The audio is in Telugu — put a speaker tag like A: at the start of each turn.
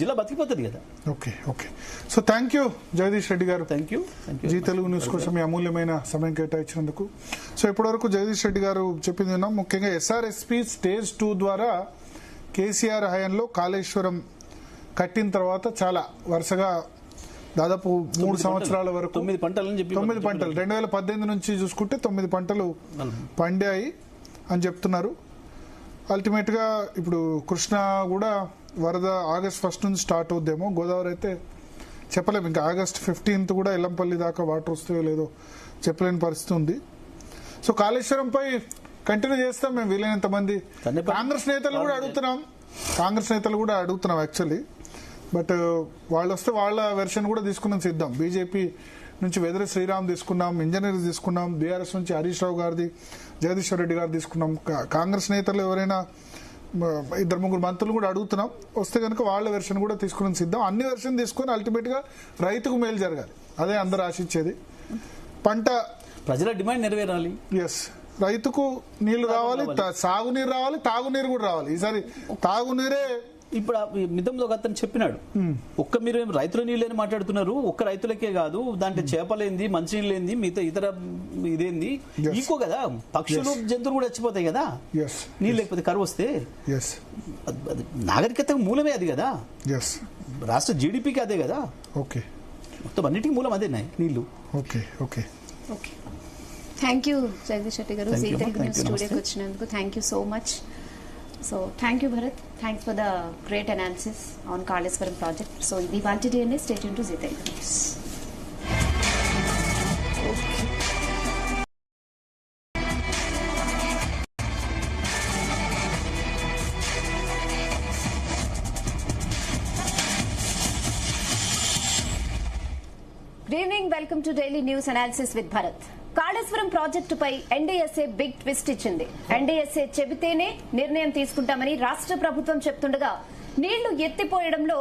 A: జిల్లా బతికిపోతుంది కదా.
B: Okay okay so thank you Jagadish Reddy గారు.
A: Thank you
B: Zee Telugu news కోసం మీ అమూల్యమైన సమయం కేటాయించినందుకు. సో ఇప్పటివరకు జగదీష్ రెడ్డి గారు చెప్పింది విన్నాం. ముఖ్యంగా ఎస్ఆర్ఎస్పి స్టేజ్ 2 ద్వారా కేసీఆర్ హయాంలో కాళేశ్వరం కట్టిన తర్వాత చాలా వరుసగా దాదాపు 3 సంవత్సరాల వరకు
A: 9 పంటలని చెప్పి
B: 9 పంటలు 2018 నుంచి చూసుకుంటే 9 పంటలు పండాయి అని చెప్తున్నారు. అల్టిమేట్ గా ఇప్పుడు కృష్ణ కూడా వరద ఆగస్ట్ 1 నుంచి స్టార్ట్ అవుద్దేమో. గోదావరి అయితే చెప్పలేము, ఇంకా ఆగస్ట్ 15 కూడా ఎల్లంపల్లి దాకా వాటర్ వస్తాయో లేదో చెప్పలేని పరిస్థితి ఉంది. సో కాళేశ్వరంపై కంటిన్యూ చేస్తాం మేము వీలైనంత మంది. కాంగ్రెస్ నేతలు కూడా అడుగుతున్నాం యాక్చువల్లీ. బట్ వాళ్ళు వస్తే వాళ్ళ వెర్షన్ కూడా తీసుకున్నాం సిద్ధం. బీజేపీ నుంచి వెదరి శ్రీరామ్ తీసుకున్నాం, ఇంజనీర్ తీసుకున్నాం, బీఆర్ఎస్ నుంచి హరీష్ రావు గారిది, జగదీశ్వర్ రెడ్డి గారు తీసుకున్నాం. కాంగ్రెస్ నేతలు ఎవరైనా 2-3 మంత్రులు కూడా అడుగుతున్నాం. వస్తే కనుక వాళ్ళ వెర్షన్ కూడా తీసుకుని సిద్ధం. అన్ని వెర్షన్ తీసుకొని అల్టిమేట్ గా రైతుకు మేలు జరగాలి, అదే అందరు ఆశించేది. పంట
A: ప్రజల డిమాండ్ నెరవేరాలి.
B: ఎస్, రైతుకు నీళ్లు రావాలి, సాగునీరు రావాలి, తాగునీరు కూడా రావాలి. ఈసారి తాగునీరే
A: ఇప్పుడు మితంలో ఒక అతను చెప్పినాడు, మీరు రైతుల నీళ్ళని మాట్లాడుతున్నారు, ఒక్క రైతులకే కాదు, దాంట్లో చేపలేంది, మంచినీళ్ళు ఏంది, మిగతా ఇతర ఇదేంది ఈకో కదా, పక్షులు జంతువులు కూడా చచ్చిపోతాయి కదా నీళ్ళు లేకపోతే, కరువు వస్తే. నాగరికతకు మూలమే అది కదా, రాష్ట్ర జీడిపికి అదే కదా.
B: ఓకే,
A: మొత్తం అన్నిటికీ మూలం అదే నీళ్లు.
B: Okay okay
C: okay thank you Jagadish Reddy గారు జీ తెలుగు న్యూస్ స్టూడియోకి వచ్చినందుకు. Thank you so much. So thank you Bharat, thanks for the great analysis on Kaleshwaram project. So ఇది వాల్టి DNA, stay tuned to Zee Telugu News. Good evening, welcome to Daily News Analysis with Bharat. Kaleshwaram ప్రాజెక్టుపై ఎన్డీఎస్ఏ బిగ్ ట్విస్ట్ ఇచ్చింది. ఎన్డీఎస్ఏ చెబితేనే నిర్ణయం తీసుకుంటామని రాష్ట్ర ప్రభుత్వం చెప్తుండగా నీళ్లు ఎత్తిపోయడంలో